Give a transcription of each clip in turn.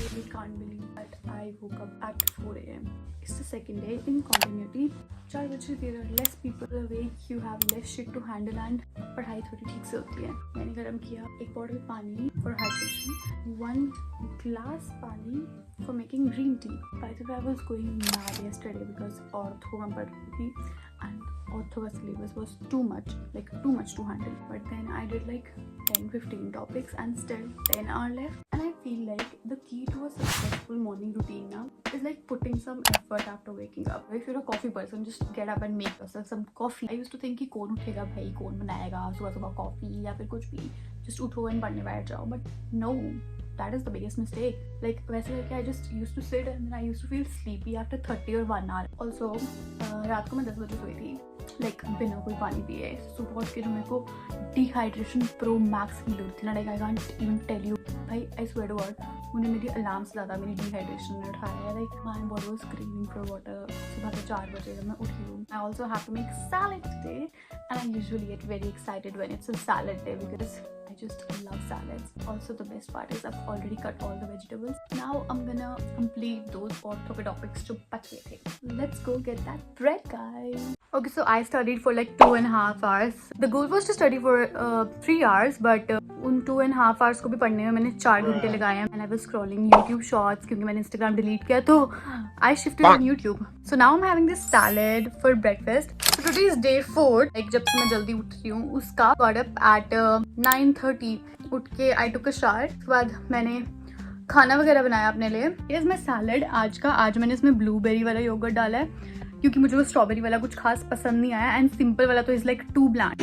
really can't believe that I woke up at 4 a.m. It's the second day in continuity. 4 बजे there are less people awake, you have less shit to handle and पढ़ाई थोड़ी ठीक से होती है. मैंने गर्म किया एक बॉटल पानी for hydration, 1 glass पानी for making green tea. By the way, I was going mad yesterday because ortho में पढ़ रही थी and ortho का syllabus was too much to handle. But then I did like 10-15 topics and still 10 are left. And I feel like the key to a successful morning routine now is like putting some effort after waking up. If you're a coffee person, just get up and make yourself some coffee. I used to think कि कौन उठेगा भाई, कौन बनाएगा सुबह सुबह coffee या फिर कुछ भी, just उठो and पढ़ने बैठ जाओ. But no, that is the biggest mistake. Like वैसे करके I just used to sit and then I used to feel sleepy after 30 or 1 hour. Also रात को मैं 10 बजे सोई थी, like बिना कोई पानी पिए. सुबह उठ के जो मेरे को डिहाइड्रेशन प्रो मैक्स फील होती थी ना, like I can't even tell you. भाई I swear to God, मुझे मेरी अलार्म से ज़्यादा मेरी डिहाइड्रेशन ने उठाया है. Like my body was craving for water. सुबह के 4 बजे जब मैं उठी हूँ. I also have to make salad today and I usually get very excited when it's a salad day because I just love salads. Also the best part is I've already cut all the vegetables. Now I'm gonna complete those ortho topics जो बच गए थे. Let's go get that bread, guys. Okay, so I studied for like 2.5 hours. The goal was to study for 3 hours, but उन 2.5 hours को भी पढ़ने में मैंने 4 घंटे लगाए हैं. And I was scrolling YouTube Shorts क्योंकि मैंने Instagram delete किया, तो I shifted on YouTube. So now I'm having this salad for breakfast. So today is day 4. Like जब से मैं जल्दी उठ रही हूँ उसका. Got up at 9:30. उठ के I took a shower. उसके बाद मैंने खाना वगैरह बनाया अपने लिए. Here's my salad आज का. आज मैंने इसमें ब्लूबेरी वाला योगर्ट डाला है क्योंकि मुझे वो स्ट्रॉबेरी वाला कुछ खास पसंद नहीं आया. एंड सिंपल वाला तो is like too bland.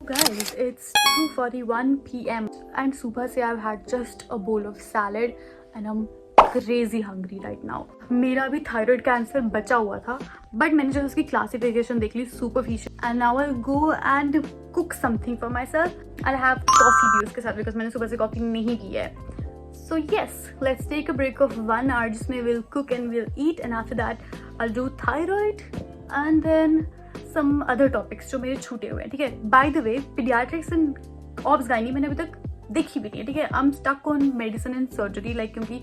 Guys, it's 2:41 p.m. and सुबह से I've had just a bowl of salad and I'm crazy hungry right now. मेरा भी थायराइड कैंसर बचा हुआ था, बट मैंने जब उसकी क्लासिफिकेशन देख ली superficial. And now I go and cook something for my self. I have coffee भी उसके साथ बिकॉज मैंने सुबह से कॉफी नहीं की है. So yes, let's take a break of 1 hour जिसमें will cook and will eat and after that I do thyroid and then some other topics जो मेरे छूटे हुए हैं. ठीक है. By the way, paediatrics and obs gynae मैंने अभी तक देखी भी नहीं है. ठीक है. I am stuck on medicine and surgery like क्योंकि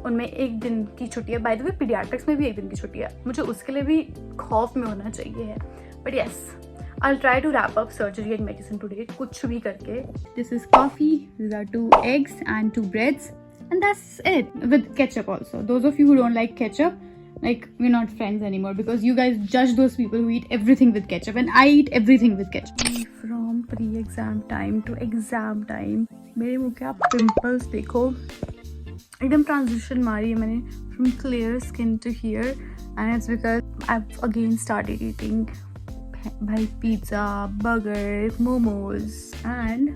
उनमें 1 दिन की छुट्टी है. बाय द वे पीडियाट्रिक्स में भी 1 दिन की छुट्टी है. मुझे उसके लिए भी खौफ में होना चाहिए है. But yes, I will try to wrap up surgery and medicine today कुछ भी करके. This is coffee, these are 2 eggs and 2 breads and that's it with ketchup also. Those of you who don't like ketchup, like we're not friends anymore because you guys judge those people who eat everything with ketchup and I eat everything with ketchup. From pre-exam time to exam time, मेरे मुँह के आप pimples देखो, एकदम transition मारी है मैंने from clear skin to here and it's because I again started eating भाई पिज़्ज़ा, बर्गर, मोमोज. एंड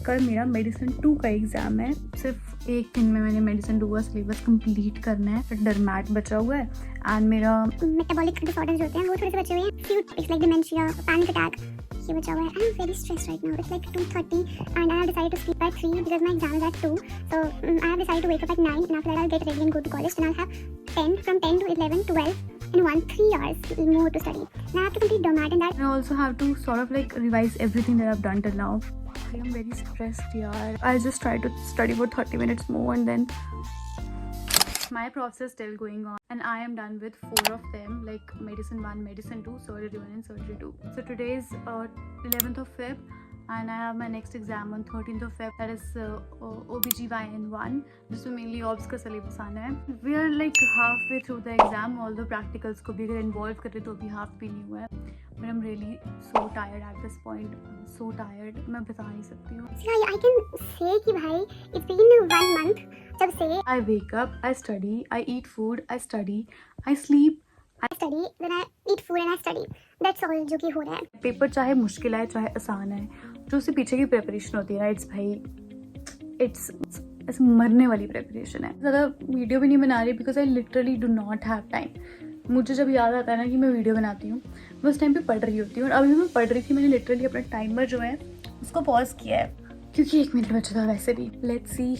कल मेरा मेडिसिन 2 का एग्ज़ाम है. सिर्फ 1 दिन में मैंने मेडिसिन 2 का सिलेबस कंप्लीट करना है. फिर डरमैट बचा हुआ है एंड मेरा मेटाबॉलिक डिसऑर्डर्स होते हैं वो थोड़े से बचे हुए हैं. Few topics like dementia, panic attack, ये बचा हुआ है. I am very stressed right now. It's like 2:30 and I have decided to sleep at 3 because my exam is at 2. So I have decided to wake up at 9 and after that I'll get ready and go to college. Then I'll have 10 from 10 to 11, 12 and 1, 3 hours more to study. And I have to complete DOMAT and that. I also have to sort of like revise everything that I've done till now. I am very stressed, yaar. I'll just try to study for 30 minutes more and then my process still going on and I am done with 4 of them, like medicine 1, medicine 2, surgery 1 and surgery 2. So today is 11th of Feb and I have my next exam on 13th of Feb, that is OBGYN 1. जिसमें mainly OBS का syllabus आना है. We are like halfway through the exam, all the practicals को भी अगर involve कर रहे तो अभी half भी नहीं हुआ है. But I'm really so tired at this point. I'm so tired. मैं बता नहीं सकती हूँ. Yeah, I can say कि भाई it's been 1 month जब से I wake up, I study, I eat food, I study, I sleep, I study, then I eat food and I study. That's all जो कि हो रहा है. पेपर चाहे मुश्किल है चाहे आसान है, जो उससे पीछे की प्रिपरेशन होती है ना, इट्स भाई इट्स ऐसे मरने वाली प्रिपरेशन है. ज़्यादा वीडियो भी नहीं बना रही because I literally do not have time. मुझे जब याद आता है ना कि मैं वीडियो बनाती हूँ, मैं उस टाइम पे पढ़ रही होती हूँ. और अभी मैं पढ़ रही थी, मैंने लिटरली अपना टाइमर जो है उसको पॉज किया है क्योंकि 1 मिनट बचा था वैसे भी. लेट्स सी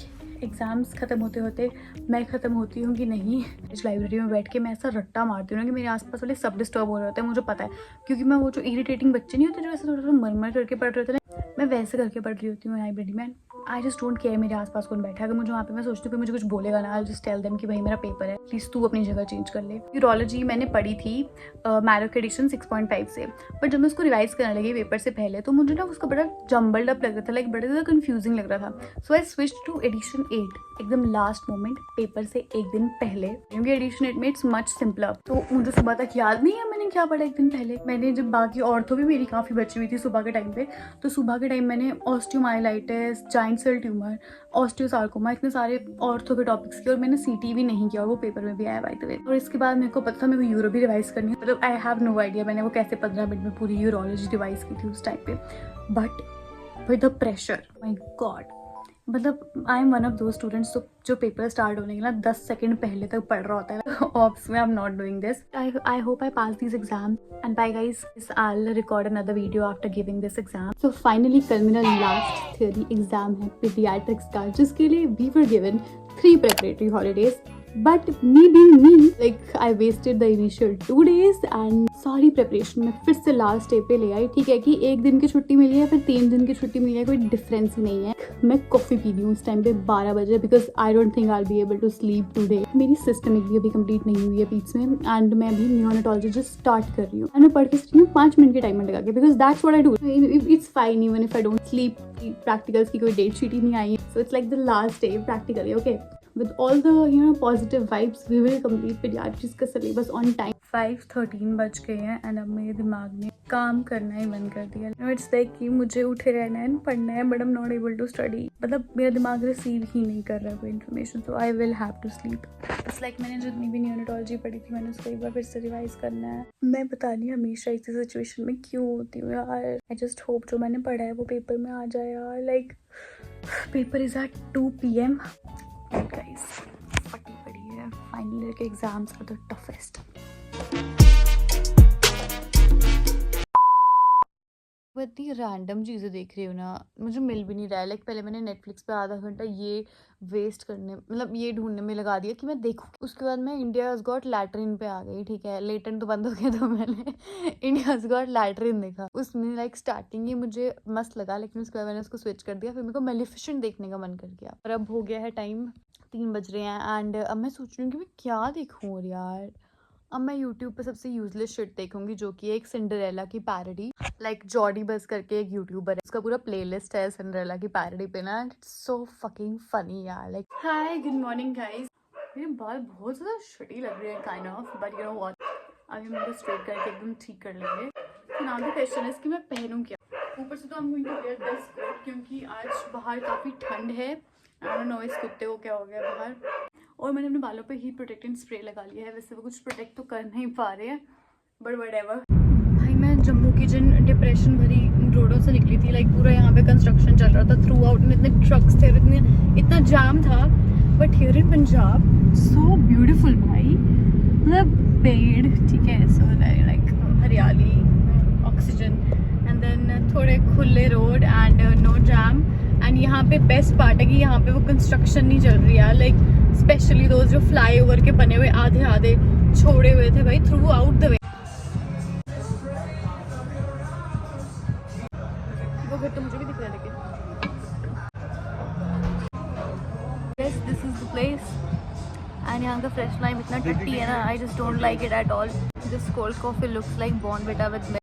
एग्ज़ाम्स ख़त्म होते होते मैं ख़त्म होती हूँ कि नहीं। इस लाइब्रेरी में बैठ के मैं ऐसा रट्टा मारती हूँ ना कि मेरे आसपास वाले सब डिस्टर्ब हो रहे होते हैं, मुझे पता है, क्योंकि मैं वो जो इरिटेटिंग बच्चे नहीं होते जो ऐसा थोड़ा थोड़ा मरमर करके पढ़ रहे होते ना, मैं वैसे करके पढ़ रही होती हूँ लाइब्रेरी में। आई जस्ट डोंट केयर मेरे आसपास कौन बैठा है। अगर मुझे वहाँ पे मैं सोचती हूँ कि मुझे कुछ बोलेगा ना, आई जस्ट टेल देम कि भाई मेरा पेपर है, प्लीज़ तू अपनी जगह चेंज कर ले। यूरोलॉजी मैंने पढ़ी थी मैरोक एडिशन 6.5 से, बट जब मैं उसको रिवाइज करने लगी पेपर से पहले तो मुझे ना उसका बड़ा जम्बल्ड अप लग रहा था, लाइक बड़ा ज़्यादा कन्फ्यूजिंग लग रहा था। सो आई स्विच टू एडिशन 8 एकदम लास्ट मोमेंट, पेपर से एक दिन पहले, क्योंकि एडिशन 8 में इट्स मच सिंपलर। तो मुझे सुबह तक याद नहीं है मैंने क्या पढ़ा एक दिन पहले। मैंने जब बाकी ऑर्थो भी मेरी काफ़ी बची हुई थी सुबह के टाइम पे, तो सुबह के टाइम मैंने osteomyelitis, giant cell tumour, osteosarcoma, इतने सारे ऑर्थो के टॉपिक्स किए और मैंने सीटी भी नहीं किया और वो पेपर में भी आया बाय द वे। और इसके बाद मेरे को पता था मेरे को यूरो भी रिवाइज करनी है, मतलब आई हैव नो आइडिया मैंने वो कैसे 15 मिनट में पूरी यूरोलॉजी रिवाइज की थी उस टाइम पे। But with the pressure, my God, मतलब आई एम वन ऑफ दो स्टूडेंट्स जो पेपर स्टार्ट होने के ना 10 सेकंड पहले तक पढ़ रहा होता है ऑप्स में। I am not doing this. I hope I pass this exam and bye guys, I will record another video after giving this exam. So finally कल मेरा लास्ट थ्योरी एग्जाम है पीडियाट्रिक्स का, जिसके लिए we were given 3 preparatory holidays. But me being me, like I wasted the initial 2 days and सारी preparation में फिर से लास्ट डे पे ले आई। ठीक है कि 1 दिन की छुट्टी मिली है, फिर 3 दिन की छुट्टी मिली है, कोई डिफरेंस ही नहीं है। मैं कॉफ़ी पी रही हूँ इस टाइम पे 12 बजे, because I don't think I will be able to sleep today. मेरी सिस्टमिक भी अभी कंप्लीट नहीं हुई है बीच में, एंड मैं अभी नियोनेटोलॉजी जस्ट स्टार्ट कर रही हूँ। मैं पढ़ के रही हूँ 5 मिनट के टाइमर लगा के, because that's what I do. It's fine even if I don't sleep. Practicals की कोई डेट शीट ही नहीं आई, so it's like the last day practically. Okay, with all the positive vibes, we will complete pediatrics का syllabus on time। 5:13 बज गए हैं and अब मेरे दिमाग ने काम करना ही बंद कर दिया। इट्स लाइक कि मुझे उठे रहना है, पढ़ना है, but I am not able to study. मतलब मेरा दिमाग रिसीव ही नहीं कर रहा है कोई information, so I will have to sleep. It's like मैंने जितनी भी नियोनेटोलॉजी पढ़ी थी मैंने उसको एक बार फिर से रिवाइज करना है। मैं पता नहीं हमेशा इसी सिचुएशन में क्यों होती हूँ यार। आई जस्ट होप जो मैंने पढ़ा है वो पेपर में आ जाए यार। Like paper is at 2 PM। Guys फटी पड़ी है, फाइनल ईयर के एग्जाम्स आर द टफेस्ट। वो इतनी रैंडम चीज़ें देख रही हूँ ना, मुझे मिल भी नहीं रहा है। लाइक पहले मैंने नेटफ्लिक्स पे आधा घंटा ये वेस्ट करने, मतलब ये ढूंढने में लगा दिया कि मैं देखूँ। उसके बाद मैं इंडियाज़ गॉट लैट्रिन पे आ गई। ठीक है, लेटन तो बंद हो गया, तो मैंने इंडियाज़ गॉट लैट्रिन देखा। उसमें लाइक स्टार्टिंग ही मुझे मस्त लगा, लेकिन उसके बाद मैंने उसको स्विच कर दिया। फिर मेरे को मेलिफिसेंट देखने का मन कर गया। और अब हो गया है टाइम 3 बज रहे हैं एंड अब मैं सोच रही हूँ कि मैं क्या देखूँ। और यार अब मैं यूट्यूब पे सबसे यूजलेस शिट देखूंगी, जो कि एक सिंड्रेला की पैरोडी। लाइक जॉडी बस करके एक यूट्यूबर है, उसका पूरा प्लेलिस्ट है सिंड्रेला की पैरोडी पे ना। इट्स सो फकिंग फनी यार। लाइक हाय, गुड मॉर्निंग गाइस। मेरे बाल बहुत ज़्यादा शटी लग रहे हैं kind of, but you know what, अभी हम इनको स्ट्रेट करके एकदम ठीक कर लेंगे। तो नाम का क्वेश्चन है इसकी, मैं पहनूँ क्या? ऊपर से तो हम going to wear this coat, क्योंकि आज बाहर काफ़ी ठंड है। आई डोंट नो इस कुत्ते को क्या हो गया बाहर। और मैंने अपने बालों पे हीट प्रोटेक्टेंट स्प्रे लगा लिया है। वैसे वो कुछ प्रोटेक्ट तो कर नहीं पा रहे हैं, बट व्हाटएवर। भाई मैं जम्मू की जिन डिप्रेशन भरी रोडों से निकली थी, लाइक पूरा यहाँ पे कंस्ट्रक्शन चल रहा था थ्रू आउट में, इतने ट्रक्स थे, इतना जाम था। But here in Punjab so beautiful भाई, मतलब पेड़, ठीक है, सो लाइक हरियाली, ऑक्सीजन, एंड देन थोड़े खुले road and no jam. And यहाँ पे बेस्ट पार्ट है कि यहाँ पे वो कंस्ट्रक्शन नहीं चल रही है। लाइक स्पेशली दोज जो फ्लाईओवर के बने हुए आधे आधे छोड़े हुए थे भाई थ्रू आउट द वे। वो घर तो मुझे भी दिख रहा है, लेकिन yes, this is the place। And यहाँ का फ्रेश लाइम इतना टट्टी है ना, I just don't like it at all. This cold coffee looks like Bournvita with